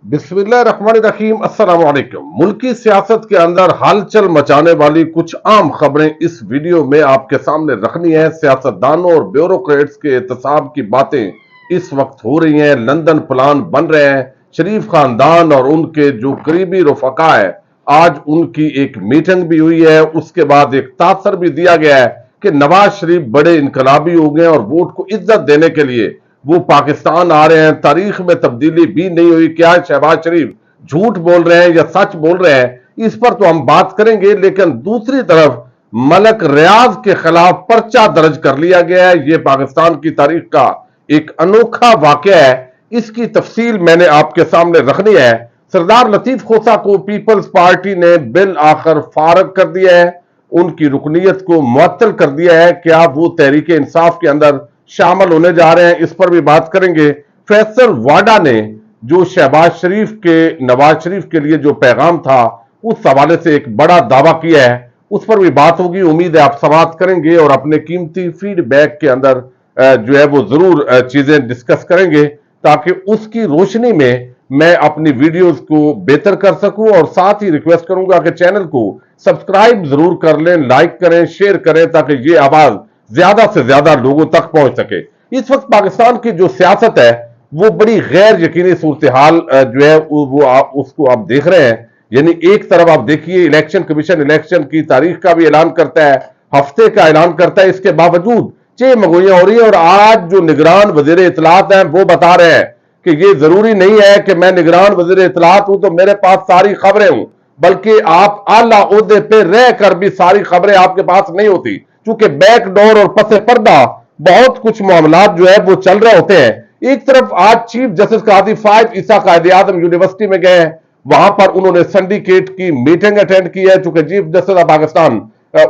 बिस्मिल्लाहिर्रहमानिर्रहीम। अस्सलाम वालेकुम। मुल्की सियासत के अंदर हलचल मचाने वाली कुछ आम खबरें इस वीडियो में आपके सामने रखनी है। सियासतदानों और ब्यूरोक्रेट्स के एहतसाब की बातें इस वक्त हो रही हैं। लंदन प्लान बन रहे हैं। शरीफ खानदान और उनके जो करीबी रफका है, आज उनकी एक मीटिंग भी हुई है। उसके बाद एक तासर भी दिया गया है कि नवाज शरीफ बड़े इनकलाबी हो गए और वोट को इज्जत देने के लिए वो पाकिस्तान आ रहे हैं। तारीख में तब्दीली भी नहीं हुई। क्या शहबाज शरीफ झूठ बोल रहे हैं या सच बोल रहे हैं, इस पर तो हम बात करेंगे। लेकिन दूसरी तरफ मलक रियाज के खिलाफ पर्चा दर्ज कर लिया गया है। यह पाकिस्तान की तारीख का एक अनोखा वाकया है। इसकी तफसील मैंने आपके सामने रखनी है। सरदार लतीफ खोसा को पीपल्स पार्टी ने बिल आखिर फारग कर दिया है, उनकी रुकनीत को मुअत्तल कर दिया है। क्या वो तहरीक इंसाफ के अंदर शामिल होने जा रहे हैं, इस पर भी बात करेंगे। फैसल वाडा ने जो शहबाज शरीफ के नवाज शरीफ के लिए जो पैगाम था, उस हवाले से एक बड़ा दावा किया है, उस पर भी बात होगी। उम्मीद है आप समाअत करेंगे और अपने कीमती फीडबैक के अंदर जो है वो जरूर चीजें डिस्कस करेंगे, ताकि उसकी रोशनी में मैं अपनी वीडियोस को बेहतर कर सकूं। और साथ ही रिक्वेस्ट करूंगा कि चैनल को सब्सक्राइब जरूर कर लें, लाइक करें, शेयर करें, ताकि ये आवाज ज्यादा से ज्यादा लोगों तक पहुंच सके। इस वक्त पाकिस्तान की जो सियासत है वो बड़ी गैर यकीनी सूरत हाल जो है वो उसको आप देख रहे हैं। यानी एक तरफ आप देखिए, इलेक्शन कमीशन इलेक्शन की तारीख का भी ऐलान करता है, हफ्ते का ऐलान करता है, इसके बावजूद चेमगोइयां हो रही है। और आज जो निगरान वजीर इत्तलात हैं वो बता रहे हैं कि ये जरूरी नहीं है कि मैं निगरान वजीर इत्तलात हूं तो मेरे पास सारी खबरें हूं, बल्कि आप आला ओहदे पे रह कर भी सारी खबरें आपके पास नहीं होती, क्योंकि बैकडोर और पसे पर्दा बहुत कुछ मामला जो है वो चल रहे होते हैं। एक तरफ आज चीफ जस्टिस काजी फायद ईसा कायदे आजम यूनिवर्सिटी में गए हैं, वहां पर उन्होंने सिंडिकेट की मीटिंग अटेंड की है। चूंकि चीफ जस्टिस ऑफ पाकिस्तान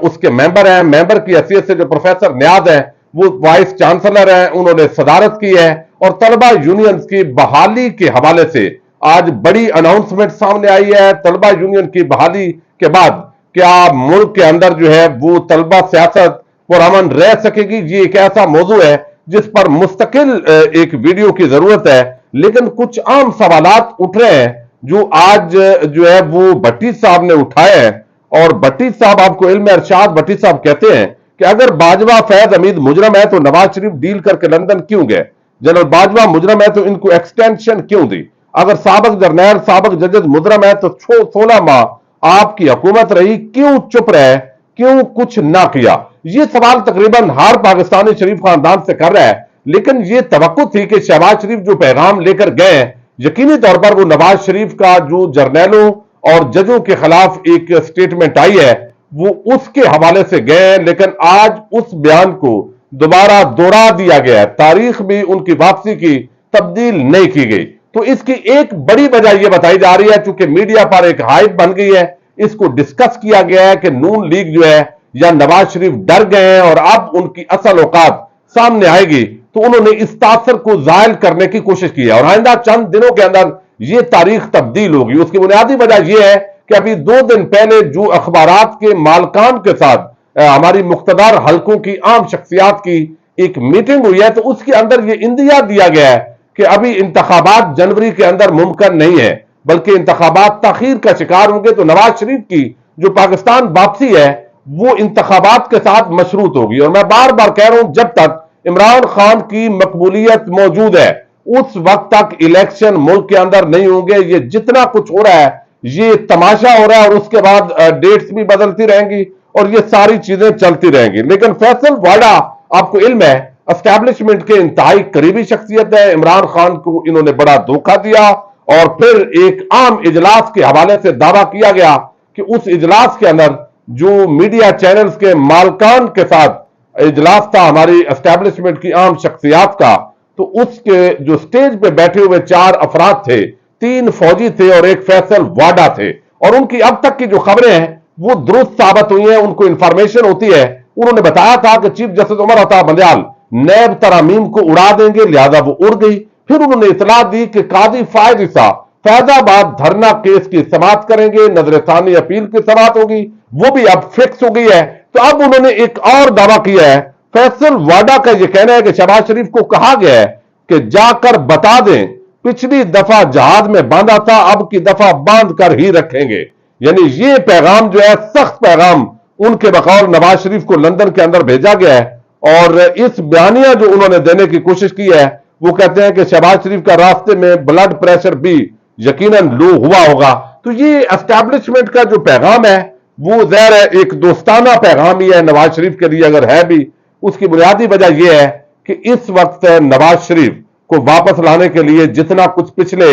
उसके मेंबर हैं, मेंबर की हैसियत से जो प्रोफेसर नियाज है वो वाइस चांसलर हैं, उन्होंने सदारत की है। और तलबा यूनियन की बहाली के हवाले से आज बड़ी अनाउंसमेंट सामने आई है। तलबा यूनियन की बहाली के बाद क्या मुल्क के अंदर जो है वो तलबा सियासत पुरअमन रह सकेगी, ये एक ऐसा मौजू है जिस पर मुस्तकिल एक वीडियो की जरूरत है। लेकिन कुछ आम सवालात उठ रहे हैं जो आज जो है वो भट्टी साहब ने उठाए हैं। और भट्टी साहब, आपको इल्म अरशाद भट्टी साहब कहते हैं कि अगर बाजवा फैज हमीद मुजरम है तो नवाज शरीफ डील करके लंदन क्यों गए? जनरल बाजवा मुजरम है तो इनको एक्सटेंशन क्यों दी? अगर साबक जरनैल साबक जजेस मुजरम है तो 16 माह आपकी हुकूमत रही, क्यों चुप रहे, क्यों कुछ ना किया? ये सवाल तकरीबन हर पाकिस्तानी शरीफ खानदान से कर रहा है। लेकिन ये तवक्को थी कि शहबाज शरीफ जो पैगाम लेकर गए, यकीनी तौर पर वो नवाज शरीफ का जो जर्नैलों और जजों के खिलाफ एक स्टेटमेंट आई है वो उसके हवाले से गए। लेकिन आज उस बयान को दोबारा दोहरा दिया गया है। तारीख भी उनकी वापसी की तब्दील नहीं की गई। तो इसकी एक बड़ी वजह यह बताई जा रही है, चूंकि मीडिया पर एक हाइप बन गई है, इसको डिस्कस किया गया है कि नून लीग जो है या नवाज शरीफ डर गए हैं और अब उनकी असल औकात सामने आएगी, तो उन्होंने इस तासर को जायल करने की कोशिश की है और आइंदा चंद दिनों के अंदर यह तारीख तब्दील होगी। उसकी बुनियादी वजह यह है कि अभी 2 दिन पहले जो अखबारात के मालकान के साथ हमारी मुख्तदार हलकों की आम शख्सियात की एक मीटिंग हुई है, तो उसके अंदर यह इंदिया दिया गया है कि अभी इंतखाबात जनवरी के अंदर मुमकिन नहीं है, बल्कि इंतखाबात ताखीर का शिकार होंगे। तो नवाज शरीफ की जो पाकिस्तान वापसी है वो इंतखाबात के साथ मशरूत होगी। और मैं बार बार कह रहा हूं, जब तक इमरान खान की मकबूलियत मौजूद है उस वक्त तक इलेक्शन मुल्क के अंदर नहीं होंगे। ये जितना कुछ हो रहा है ये तमाशा हो रहा है, और उसके बाद डेट्स भी बदलती रहेंगी और ये सारी चीजें चलती रहेंगी। लेकिन फैसल वाडा, आपको इल्म है, एस्टैब्लिशमेंट के इंतहाई करीबी शख्सियत है। इमरान खान को इन्होंने बड़ा धोखा दिया और फिर एक आम इजलास के हवाले से दावा किया गया कि उस इजलास के अंदर जो मीडिया चैनल्स के मालकान के साथ इजलास था हमारी एस्टैब्लिशमेंट की आम शख्सियात का, तो उसके जो स्टेज पे बैठे हुए 4 अफराद थे, 3 फौजी थे और एक फैसल वाडा थे। और उनकी अब तक की जो खबरें हैं वो दुरुस्त साबित हुई हैं, उनको इंफॉर्मेशन होती है। उन्होंने बताया था कि चीफ जस्टिस उमर अता बंदयाल नैब तरामीम को उड़ा देंगे, लिहाजा वो उड़ गई। फिर उन्होंने इतला दी कि काजी फायद ईसा फैजाबाद धरना केस की समाअत करेंगे, नजरसानी अपील की समाअत होगी, वो भी अब फिक्स हो गई है। तो अब उन्होंने एक और दावा किया है। फैसल वाडा का यह कहना है कि शहबाज शरीफ को कहा गया है कि जाकर बता दें पिछली दफा जहाज में बांधा था, अब की दफा बांध कर ही रखेंगे। यानी ये पैगाम जो है, सख्त पैगाम उनके बकौल नवाज शरीफ को लंदन के अंदर भेजा गया है। और इस बयानिया जो उन्होंने देने की कोशिश की है, वो कहते हैं कि शहबाज शरीफ का रास्ते में ब्लड प्रेशर भी यकीनन लो हुआ होगा। तो ये एस्टैब्लिशमेंट का जो पैगाम है, वो ज़ाहिर है एक दोस्ताना पैगाम ही है नवाज शरीफ के लिए, अगर है भी। उसकी बुनियादी वजह यह है कि इस वक्त नवाज शरीफ को वापस लाने के लिए जितना कुछ पिछले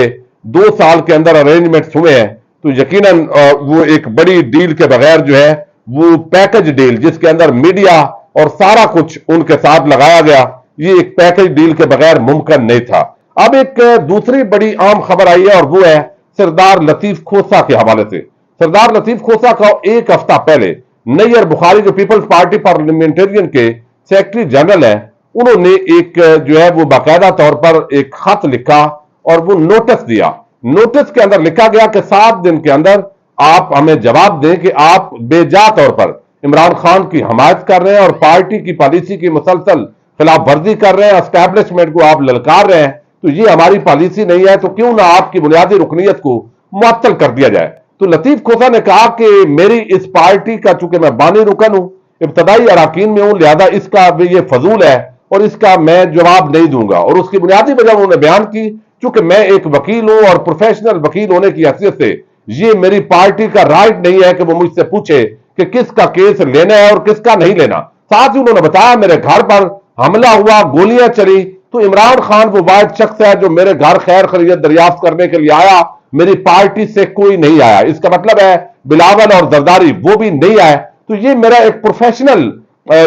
2 साल के अंदर अरेंजमेंट्स हुए हैं, तो यकीनन वो एक बड़ी डील के बगैर जो है, वो पैकेज डील जिसके अंदर मीडिया और सारा कुछ उनके साथ लगाया गया, ये एक पैकेज डील के बगैर मुमकिन नहीं था। अब एक दूसरी बड़ी आम खबर आई है, और वो है सरदार लतीफ खोसा के हवाले से। सरदार लतीफ खोसा का एक हफ्ता पहले नैयर बुखारी जो पीपल्स पार्टी पार्लियामेंटेरियन के सेक्रेटरी जनरल है, उन्होंने एक जो है वो बाकायदा तौर पर एक खत लिखा और वो नोटिस दिया। नोटिस के अंदर लिखा गया कि 7 दिन के अंदर आप हमें जवाब दें कि आप बेजा तौर पर इमरान खान की हमायत कर रहे हैं और पार्टी की पॉलिसी की मुसलसल खिलाफ वर्जी कर रहे हैं, एस्टैब्लिशमेंट को आप ललकार रहे हैं, तो ये हमारी पॉलिसी नहीं है, तो क्यों ना आपकी बुनियादी रुकनीयत को मुअत्तल कर दिया जाए। तो लतीफ खोसा ने कहा कि मेरी इस पार्टी का, चूंकि मैं बानी रुकन हूं, इब्तदाई अराकीन में हूं, लिहाजा इसका ये फजूल है और इसका मैं जवाब नहीं दूंगा। और उसकी बुनियादी वजह उन्होंने बयान की, चूंकि मैं एक वकील हूं और प्रोफेशनल वकील होने की हैसियत से ये मेरी पार्टी का राइट नहीं है कि वो मुझसे पूछे कि किसका केस लेना है और किसका नहीं लेना। साथ ही उन्होंने बताया मेरे घर पर हमला हुआ, गोलियां चली, तो इमरान खान वो वाहिद शख्स है जो मेरे घर खैर खैरियत दरियाफ्त करने के लिए आया, मेरी पार्टी से कोई नहीं आया। इसका मतलब है बिलावल और जरदारी वो भी नहीं आए। तो ये मेरा एक प्रोफेशनल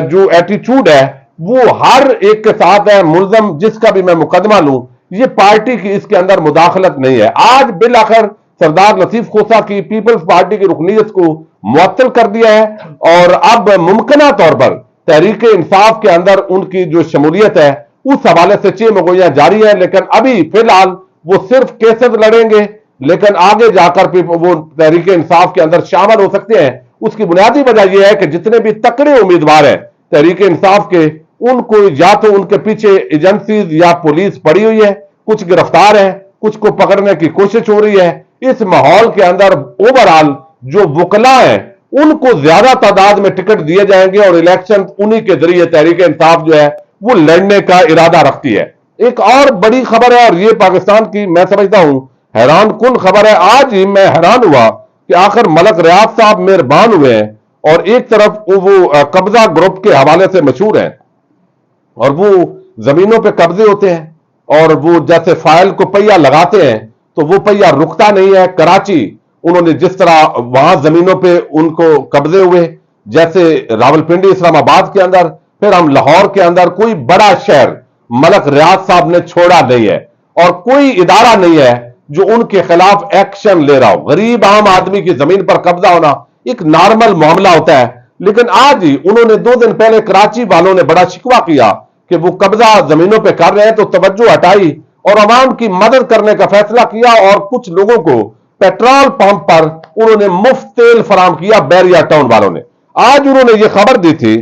जो एटीट्यूड है वो हर एक के साथ है, मुल्जम जिसका भी मैं मुकदमा लूं, ये पार्टी की इसके अंदर मुदाखलत नहीं है। आज बिल आखिर सरदार लतीफ खोसा की पीपल्स पार्टी की रुकनीयत को मुअत्तल कर दिया है और अब मुमकिना तौर पर तहरीक इंसाफ के अंदर उनकी जो शमूलियत है उस हवाले से चेमगोइयां जारी है। लेकिन अभी फिलहाल वो सिर्फ केसेस लड़ेंगे, लेकिन आगे जाकर वो तहरीक इंसाफ के अंदर शामिल हो सकते हैं। उसकी बुनियादी वजह यह है कि जितने भी तकड़े उम्मीदवार हैं तहरीक इंसाफ के, उनको या तो उनके पीछे एजेंसीज या पुलिस पड़ी हुई है, कुछ गिरफ्तार है, कुछ को पकड़ने की कोशिश हो रही है। इस माहौल के अंदर ओवरऑल जो वकला हैं उनको ज्यादा तादाद में टिकट दिए जाएंगे और इलेक्शन उन्हीं के जरिए तहरीक इंसाफ जो है वो लड़ने का इरादा रखती है। एक और बड़ी खबर है, और ये पाकिस्तान की मैं समझता हूं हैरान कुन खबर है। आज ही मैं हैरान हुआ कि आखिर मलक रियाज साहब मेहरबान हुए हैं और एक तरफ वो कब्जा ग्रुप के हवाले से मशहूर हैं और वो जमीनों पे कब्जे होते हैं और वो जैसे फाइल को पहिया लगाते हैं तो वो पहिया रुकता नहीं है। कराची उन्होंने जिस तरह वहां जमीनों पे उनको कब्जे हुए, जैसे रावलपिंडी इस्लामाबाद के अंदर, फिर हम लाहौर के अंदर, कोई बड़ा शहर मलक रियाज साहब ने छोड़ा नहीं है और कोई इदारा नहीं है जो उनके खिलाफ एक्शन ले रहा हो। गरीब आम आदमी की जमीन पर कब्जा होना एक नॉर्मल मामला होता है, लेकिन आज ही उन्होंने 2 दिन पहले कराची वालों ने बड़ा शिकवा किया कि वो कब्जा जमीनों पे कर रहे हैं, तो तवज्जो हटाई और अवाम की मदद करने का फैसला किया और कुछ लोगों को पेट्रोल पंप पर उन्होंने मुफ्त तेल फराम किया। बैरिया टाउन वालों ने आज उन्होंने ये खबर दी थी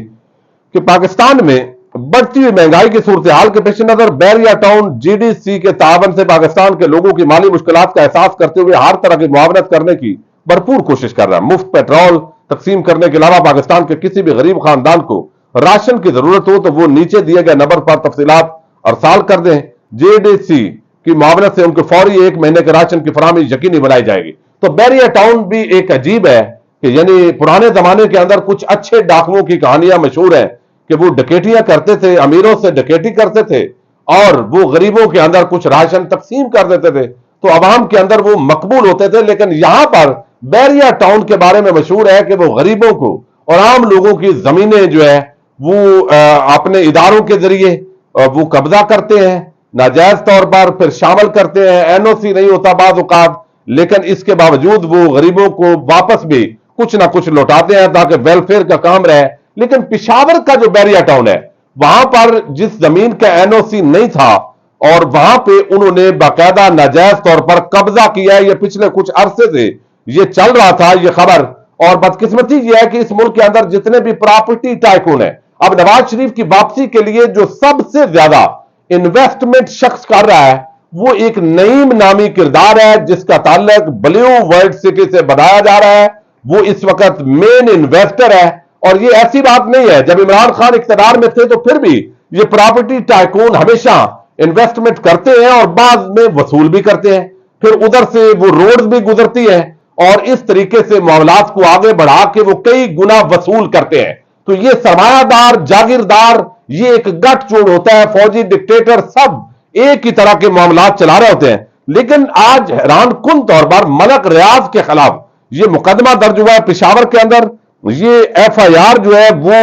कि पाकिस्तान में बढ़ती हुई महंगाई की सूरत हाल के पेश नजर बैरिया टाउन जीडीसी के तावन से पाकिस्तान के लोगों की माली मुश्किलात का एहसास करते हुए हर तरह की मुआवनत करने की भरपूर कोशिश कर रहा है। मुफ्त पेट्रोल तकसीम करने के अलावा पाकिस्तान के किसी भी गरीब खानदान को राशन की जरूरत हो तो वो नीचे दिए गए नंबर पर तफसीलात अरसाल कर दें। जेडीसी की मुआवनत से उनके फौरी 1 महीने के राशन की फराहमी यकीनी बनाई जाएगी। तो बैरिया टाउन भी एक अजीब है कि यानी पुराने जमाने के अंदर कुछ अच्छे डाकुओं की कहानियां मशहूर है कि वो डकैतियां करते थे, अमीरों से डकैती करते थे और वो गरीबों के अंदर कुछ राशन तकसीम कर देते थे, तो अवाम के अंदर वो मकबूल होते थे। लेकिन यहां पर बैरिया टाउन के बारे में मशहूर है कि वो गरीबों को और आम लोगों की जमीनें जो है वो अपने इदारों के जरिए वो कब्जा करते हैं, नाजायज तौर पर फिर शामिल करते हैं। एनओसी नहीं होता बाज़ औक़ात, लेकिन इसके बावजूद वो गरीबों को वापस भी कुछ ना कुछ लौटाते हैं ताकि वेलफेयर का काम रहे। लेकिन पिशावर का जो बैरिया टाउन है वहां पर जिस जमीन का एनओसी नहीं था और वहां पे उन्होंने बाकायदा नाजायज तौर पर कब्जा किया है, ये पिछले कुछ अरसे से ये चल रहा था ये खबर। और बदकिस्मती ये है कि इस मुल्क के अंदर जितने भी प्रॉपर्टी टाइकून है, अब नवाज शरीफ की वापसी के लिए जो सबसे ज्यादा इन्वेस्टमेंट शख्स कर रहा है وہ ایک نعیم نامی کردار ہے جس کا تعلق بلیو ورلڈ سٹی سے بنایا جا رہا ہے. وہ اس وقت مین انویسٹر ہے. اور یہ ایسی بات نہیں ہے، جب عمران خان اقتدار میں تھے تو پھر بھی یہ پراپرٹی ٹائکون ہمیشہ انویسٹمنٹ کرتے ہیں اور بعض میں وصول بھی کرتے ہیں، پھر ادھر سے وہ روڈز بھی گزرتی ہیں اور اس طریقے سے معاملات کو آگے بڑھا کے وہ کئی گنا وصول کرتے ہیں. تو یہ سرمایہ دار، جاگیردار، یہ ایک گٹھ جوڑ ہوتا ہے. فوجی، ڈکٹیٹر، سب ایک ہی طرح کے معاملات چلا رہے ہوتے ہیں. لیکن آج حیران کن طور پر ملک ریاض کے خلاف یہ مقدمہ درج ہوا ہے پشاور کے اندر. یہ ایف آئی آر جو ہے وہ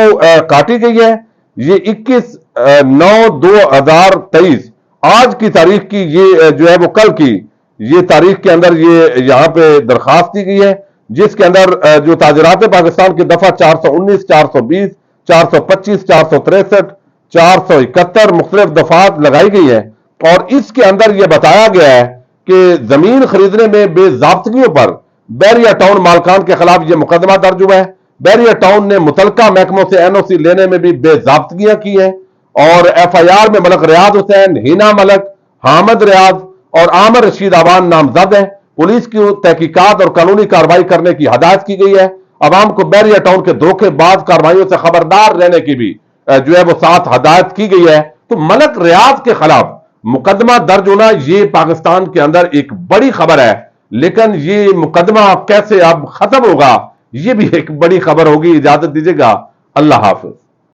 کاٹی گئی ہے. یہ 21/9/2023 آج کی تاریخ کی، یہ جو ہے وہ کل کی یہ تاریخ کے اندر یہ یہاں پہ درخواست دی گئی ہے، جس کے اندر جو تاجرات پاکستان کی دفعہ 419، 420، 425، 463، 471 مختلف دفعات لگائی گئی ہے. اور اس کے اندر یہ بتایا گیا ہے کہ زمین خریدنے میں بے ضابطگیوں پر بیریا ٹاؤن مالکان کے خلاف یہ مقدمہ درج ہوا ہے. بیریا ٹاؤن نے متعلقہ محکموں سے این او سی لینے میں بھی بے ضابطگیاں کی ہیں. اور ایف آئی آر میں ملک ریاض حسین، ہینا ملک، حامد ریاض اور عامر رشید عوان نامزد ہیں. پولیس کی تحقیقات اور قانونی کارروائی کرنے کی ہدایت کی گئی ہے. عوام کو بیریا ٹاؤن کے دھوکے باز کارروائیوں سے خبردار رہنے کی بھی جو ہے وہ ساتھ ہدایت کی گئی ہے. تو ملک ریاض کے خلاف مقدمہ درج ہونا یہ پاکستان کے اندر ایک بڑی خبر ہے. لیکن یہ مقدمہ کیسے اب ختم ہوگا، یہ بھی ایک بڑی خبر ہوگی. اجازت دیجیے گا، اللہ حافظ.